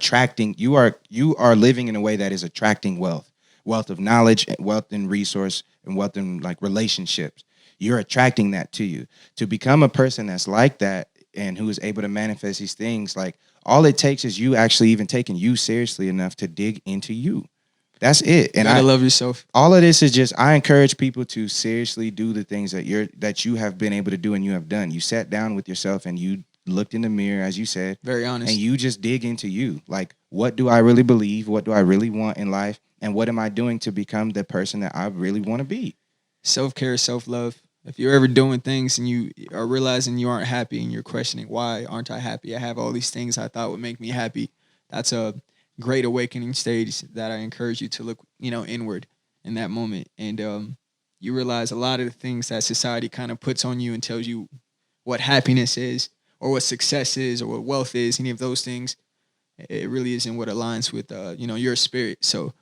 living in a way that is attracting wealth of knowledge, wealth in resource, and wealth in relationships. You're attracting that to you. To become a person that's like that and who is able to manifest these things, like all it takes is you actually even taking you seriously enough to dig into you. That's it. And I love yourself. All of this is just, I encourage people to seriously do the things that you have been able to do and you have done. You sat down with yourself and you looked in the mirror, as you said, Very honest. and you just dig into you. Like, what do I really believe? What do I really want in life? And what am I doing to become the person that I really want to be? SelfCare SelfLove. If you're ever doing things and you are realizing you aren't happy and you're questioning, why aren't I happy? I have all these things I thought would make me happy. That's a great awakening stage that I encourage you to look, inward in that moment. And you realize a lot of the things that society kind of puts on you and tells you what happiness is or what success is or what wealth is, any of those things, it really isn't what aligns with, your spirit. So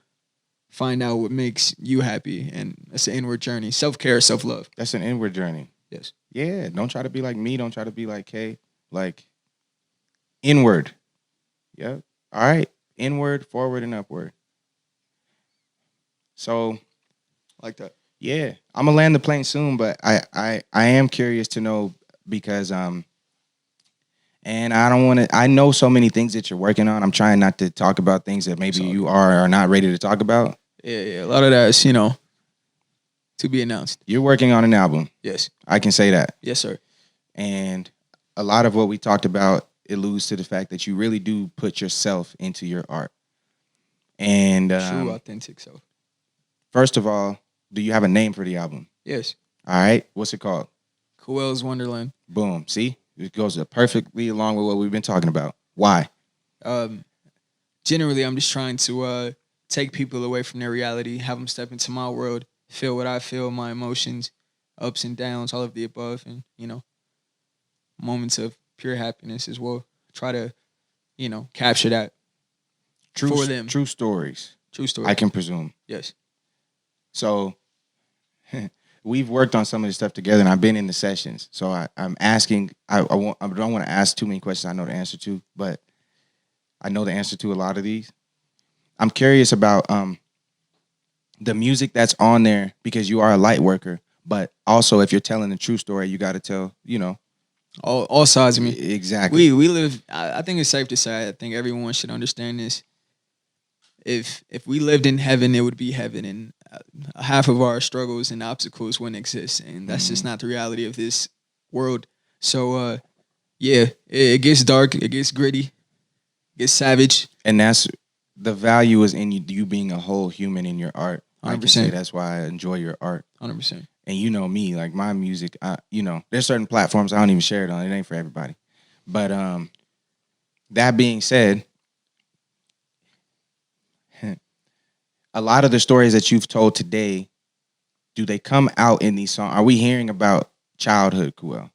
find out what makes you happy, and it's an inward journey. Self-care, self-love. That's an inward journey. Yes. Yeah. Don't try to be like me. Don't try to be like Kay. Like, inward. Yep. All right. Inward, forward, and upward. So, Like that. yeah, I'm gonna land the plane soon, but I am curious to know because and I don't want to. I know so many things that you're working on. I'm trying not to talk about things that maybe you are not ready to talk about. Yeah. A lot of that is, to be announced. You're working on an album. Yes. I can say that. Yes, sir. And a lot of what we talked about alludes to the fact that you really do put yourself into your art. And True, authentic self. first of all, do you have a name for the album? Yes. All right. What's it called? Kewels Wonderland. Boom. See? It goes perfectly along with what we've been talking about. Why? Generally, I'm just trying to take people away from their reality, have them step into my world, feel what I feel, my emotions, ups and downs, all of the above, and, moments of pure happiness as well. Try to, capture that for them. True stories, True story. I can presume. Yes. So we've worked on some of this stuff together, and I've been in the sessions. So I'm asking. I don't want to ask too many questions I know the answer to, but I know the answer to a lot of these. I'm curious about the music that's on there because you are a light worker, but also if you're telling a true story, you got to tell, all sides of me. Exactly. We live. I think it's safe to say. I think everyone should understand this. If we lived in heaven, it would be heaven, and half of our struggles and obstacles wouldn't exist, and that's just not the reality of this world. So, it gets dark, it gets gritty, it gets savage, and that's the value is in you being a whole human in your art. 100%. I can say that's why I enjoy your art. 100%. And you know me, like my music, there's certain platforms I don't even share it on. It ain't for everybody. But that being said, a lot of the stories that you've told today, do they come out in these songs? Are we hearing about childhood, Kewel?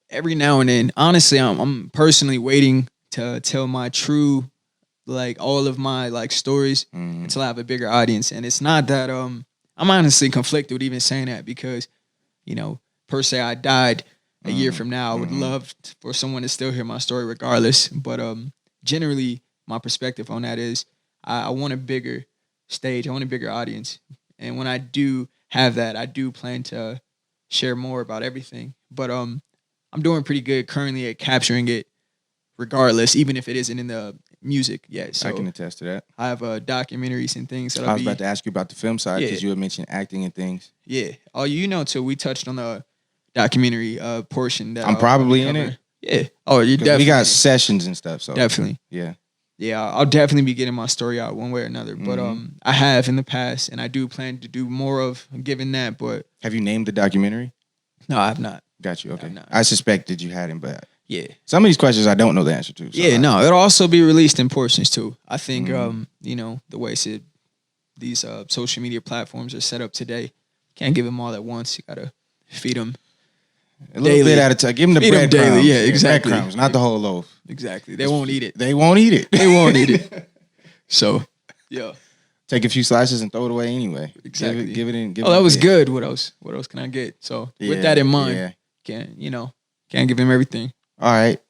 Every now and then. Honestly, I'm personally waiting to tell my true, all of my stories until I have a bigger audience. And it's not that I'm honestly conflicted with even saying that because, per se I died a year from now. I would love for someone to still hear my story regardless. But generally, my perspective on that is I want a bigger stage. I want a bigger audience. And when I do have that, I do plan to share more about everything. But I'm doing pretty good currently at capturing it regardless, even if it isn't in the music yet. So I can attest to that. I have documentaries and things that I was about to ask you about the film side because you had mentioned acting and things. Yeah. Oh, too. We touched on the documentary portion that I'm probably in it. Yeah. Oh, you definitely. We got sessions and stuff. So definitely. Yeah. Yeah, I'll definitely be getting my story out one way or another. But I have in the past, and I do plan to do more of giving that. But have you named the documentary? No, I have not. Got you. Okay. I suspected you hadn't, but yeah, some of these questions I don't know the answer to. So it'll also be released in portions too. I think the way these social media platforms are set up today, can't give them all at once. You gotta feed them. A little bit at a time. Give them the bread daily. Yeah, exactly. Breadcrumbs, not the whole loaf. Exactly. They won't eat it. They won't eat it. They won't eat it. So, yeah. Take a few slices and throw it away anyway. Exactly. Give it in. That was good. What else? What else can I get? So, with that in mind, can't give him everything. All right.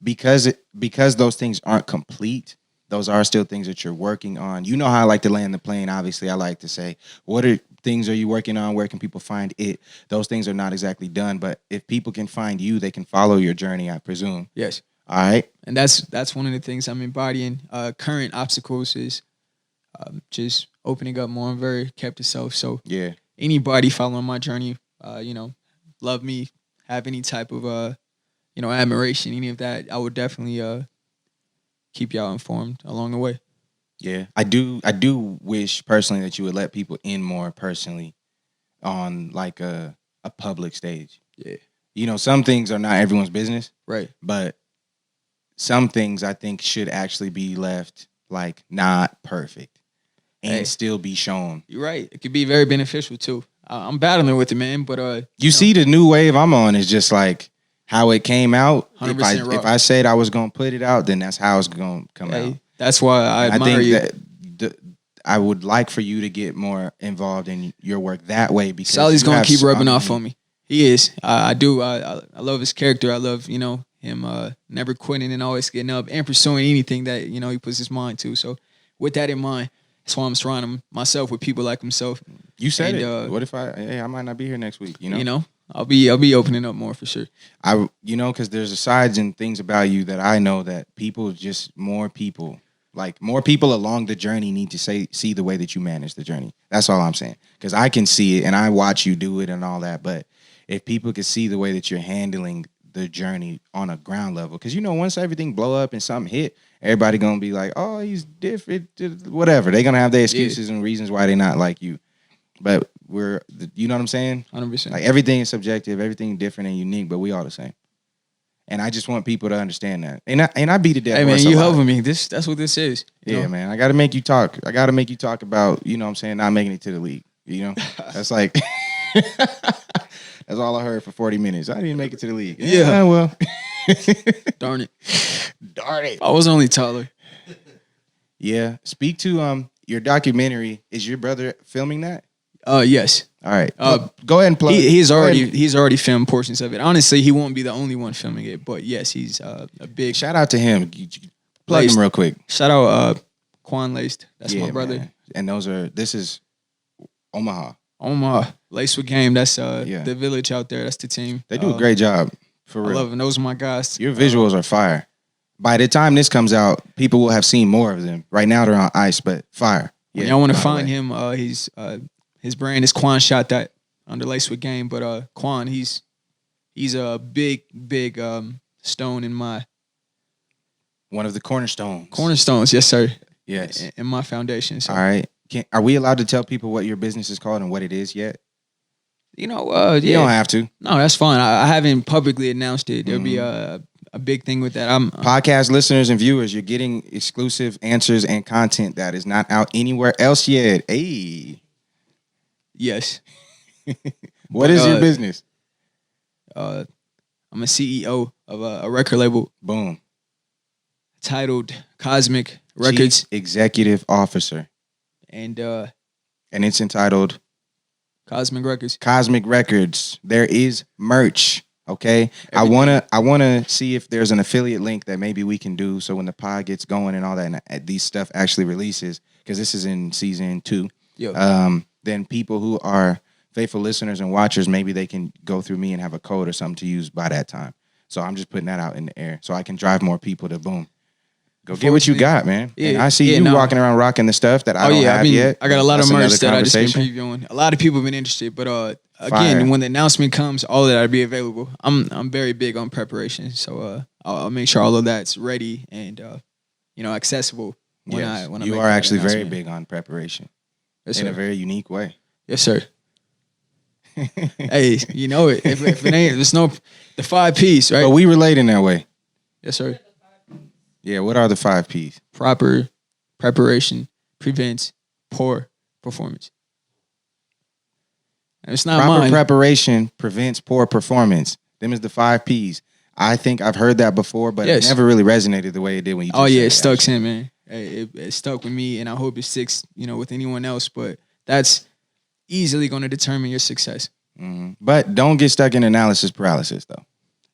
Because those things aren't complete, those are still things that you're working on. You know how I like to land the plane. Obviously, I like to say, what things are you working on? Where can people find it? Those things are not exactly done, but if people can find you, they can follow your journey, I presume. Yes. All right. And that's one of the things I'm embodying. Current obstacles is just opening up more and very kept itself. So yeah, anybody following my journey, love me, have any type of admiration, any of that, I would definitely keep y'all informed along the way. Yeah, I do wish personally that you would let people in more personally on like a public stage. Yeah. Some things are not everyone's business, Right. but some things I think should actually be left like not perfect and still be shown. You're right. It could be very beneficial too. I'm battling with it, man. But you see, the new wave I'm on is just like how it came out. If I said I was gonna put it out, then that's how it's gonna come out. That's why I admire you. That I would like for you to get more involved in your work that way, because Sally's gonna keep rubbing off on me. He is. I do. I love his character. I love him never quitting and always getting up and pursuing anything that he puts his mind to. So with that in mind, that's why I'm surrounding myself with people like himself. You said it. What if I might not be here next week? I'll be opening up more for sure. Because there's sides and things about you that I know that more people along the journey need to see the way that you manage the journey. That's all I'm saying. Because I can see it and I watch you do it and all that. But if people could see the way that you're handling the journey on a ground level, because once everything blow up and something hit, everybody gonna be like, oh, he's different, whatever. They're gonna have their excuses and reasons why they're not like you. But you know what I'm saying? 100%. Like, everything is subjective, everything different and unique, but we all the same. And I just want people to understand that. And I beat it dead. Hey man, you helping me. That's what this is. Yeah, man. I gotta make you talk. I gotta make you talk about, what I'm saying, not making it to the league. That's like that's all I heard for 40 minutes. I didn't make it to the league. Yeah. Well. Darn it. I was only taller. Yeah. Speak to your documentary. Is your brother filming that? Yes. All right. Go ahead and plug. He's already filmed portions of it. Honestly, he won't be the only one filming it, but yes, he's a big shout out to him. Plug him real quick. Shout out Quan Laced. That's my brother. Man. And this is Omaha. Laced with Game. That's the village out there. That's the team. They do a great job. For real. I love them. Those are my guys. Your visuals are fire. By the time this comes out, people will have seen more of them. Right now they're on ice, but fire. Yeah, y'all want to find him, he's his brand is Quan Shot That under Laced with Game. But Quan, he's a big stone in my one of the cornerstones. Cornerstones, yes, sir. Yes. In my foundation. So. All right. Are we allowed to tell people what your business is called and what it is yet? You don't have to. No, that's fine. I haven't publicly announced it. There'll be a big thing with that. Podcast listeners and viewers, you're getting exclusive answers and content that is not out anywhere else yet. Hey. Yes. What is your business? I'm a CEO of a record label. Boom. Titled Cosmic Records. Chief Executive Officer. And it's entitled Cosmic Records. Cosmic Records. There is merch. Okay. Everything. I wanna see if there's an affiliate link that maybe we can do, so when the pod gets going and all that, and these stuff actually releases, because this is in season 2. Then people who are faithful listeners and watchers, maybe they can go through me and have a code or something to use by that time. So I'm just putting that out in the air so I can drive more people to boom. Go get what you got, man. Yeah, and I see you walking around rocking the stuff that I don't have yet. I got a lot of merch that I just been previewing. A lot of people have been interested, but again, when the announcement comes, all of that will be available. I'm very big on preparation, so I'll make sure all of that's ready and accessible. When you are actually very big on preparation, in a very unique way. Yes, sir. Hey, you know it. If it ain't, there's no the 5 P's, right? But we relate in that way. Yes, sir. Yeah, what are the 5 P's? Proper preparation prevents poor performance. And it's not Proper preparation prevents poor performance. Them is the 5 P's. I think I've heard that before, but it never really resonated the way it did when you just it stuck in, man. It stuck with me, and I hope it sticks, with anyone else, but that's easily going to determine your success. Mm-hmm. But don't get stuck in analysis paralysis, though.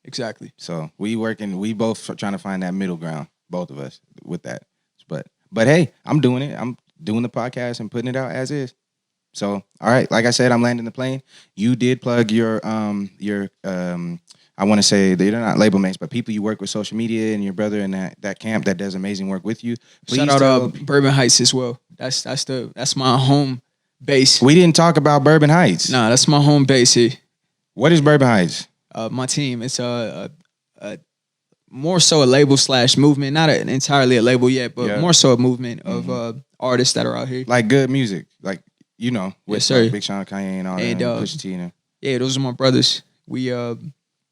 Exactly. So we both trying to find that middle ground, both of us, with that. But hey, I'm doing it. I'm doing the podcast and putting it out as is. So, all right, like I said, I'm landing the plane. You did plug your I want to say they're not label mates, but people you work with, social media, and your brother in that camp that does amazing work with you. Please shout out Bourbon Heights as well. That's my home base. We didn't talk about Bourbon Heights. Nah, that's my home base here. What is Bourbon Heights? My team, it's a more so a label / movement, not entirely a label yet, but more so a movement of artists that are out here. Like good music, like with Yes, sir. like Big Sean, Kanye, and all that, and Pusha T and them. Yeah, those are my brothers. We are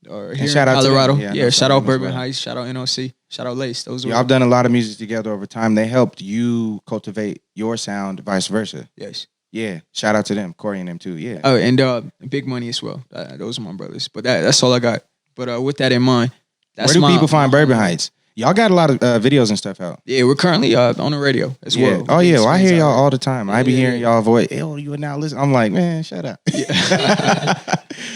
here in shout out to them. Colorado. Yeah, Yeah, shout out Bourbon well. Heights, shout out NOC, shout out Lace. Those are Y'all done a lot of music together over time. They helped you cultivate your sound, vice versa. Yes. Yeah, shout out to them, Corey and them too. Yeah. Oh, and Big Money as well. Those are my brothers. But that's all I got. But with that in mind, where do people find Bourbon Heights? Y'all got a lot of videos and stuff out. Yeah, we're currently on the radio as well. Oh yeah, well, I hear y'all all the time. I be hearing y'all voice. Oh, you are now listening. I'm like, man, shut up.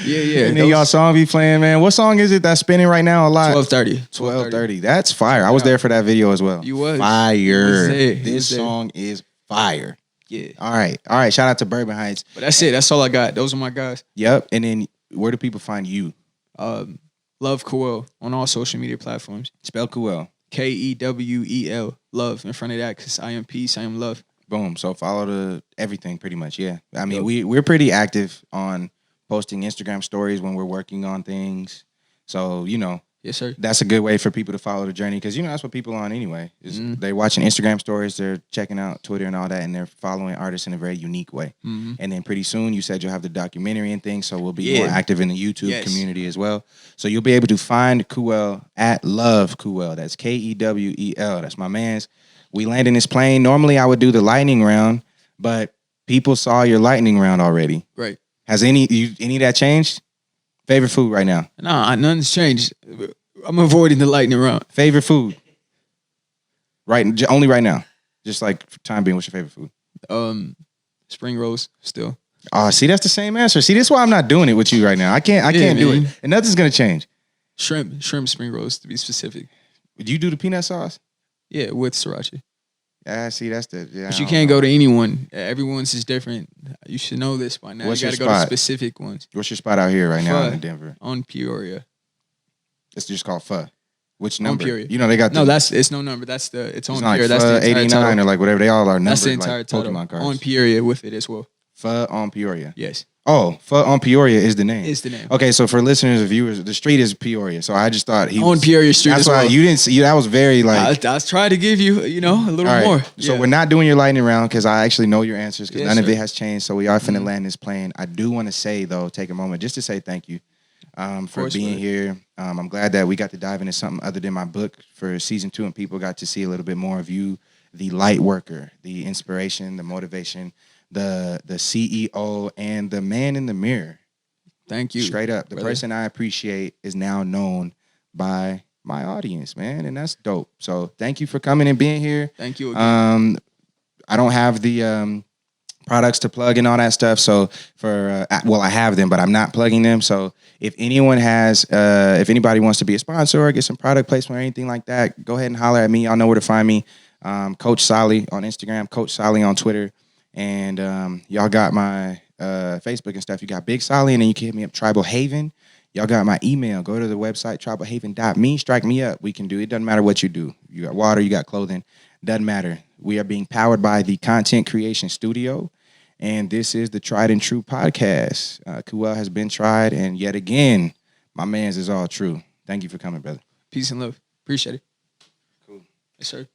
Yeah. And then y'all song be playing, man. What song is it that's spinning right now a lot? 12:30. That's fire. I was there for that video as well. You was fire. This song is fire. Yeah. All right. Shout out to Bourbon Heights. But that's it. That's all I got. Those are my guys. Yep. And then where do people find you? Love Kewel on all social media platforms. Spell Kewel. Kewel. Love in front of that because I am peace. I am love. Boom. So follow everything pretty much. Yeah. I mean, we're pretty active on posting Instagram stories when we're working on things. So, yes, sir. That's a good way for people to follow the journey because, that's what people are on anyway. They're watching Instagram stories, they're checking out Twitter and all that, and they're following artists in a very unique way. And then pretty soon, you said you'll have the documentary and things, so we'll be more active in the YouTube community as well. So you'll be able to find Kewel at Love Kewel. That's Kewel. That's my man's. We land in this plane. Normally, I would do the lightning round, but people saw your lightning round already. Right. Has any of that changed? Favorite food right now? Nah, nothing's changed. I'm avoiding the lightning round. Favorite food? Only right now. Just like for time being, what's your favorite food? Spring rolls still. Oh, see, that's the same answer. See, this is why I'm not doing it with you right now. I can't do it. And nothing's gonna change. Shrimp spring rolls to be specific. Would you do the peanut sauce? Yeah, with sriracha. Yeah, see, that's the But you can't go to anyone. Everyone's is different. You should know this by now. What's you your gotta go to spot? specific ones. What's your spot out here right now in Denver? On Peoria. It's just called Pho. Which number? On Peoria. They got it's no number. It's on like Peoria. That's Pho the entire 89 title. or like whatever they all are numbered. That's the entire like title. Pokemon cards. On Peoria with it as well. Pho on Peoria. Yes. Oh, Pho on Peoria is the name. Is the name. Okay, so for listeners and viewers, the street is Peoria. So I just thought he on was, Peoria Street. That's as why well. you didn't see. That was very like. I was trying to give you, a little all right. more. So Yeah. we're not doing your lightning round because I actually know your answers because Yes, none of sir. it has changed. So we are finna land this plane. I do want to say though, take a moment just to say thank you for course, being brother. here. I'm glad that we got to dive into something other than my book for season 2, and people got to see a little bit more of you, the light worker, the inspiration, the motivation, the CEO, and the man in the mirror. Thank you. Straight up, the brother. person I appreciate is now known by my audience, man, and that's dope. So thank you for coming and being here. Thank you again. I don't have the products to plug and all that stuff. So I have them, but I'm not plugging them. So if anyone has, if anybody wants to be a sponsor or get some product placement or anything like that, go ahead and holler at me. Y'all know where to find me. Coach Solly on Instagram, Coach Solly on Twitter. And y'all got my Facebook and stuff. You got Big Solly, and then you can hit me up, Tribal Haven. Y'all got my email. Go to the website, tribalhaven.me. Strike me up. We can do it. Doesn't matter what you do. You got water, you got clothing. Doesn't matter. We are being powered by the Content Creation Studio. And this is the Tried and True podcast. Kewel has been tried. And yet again, my man's is all true. Thank you for coming, brother. Peace and love. Appreciate it. Cool. Yes, sir.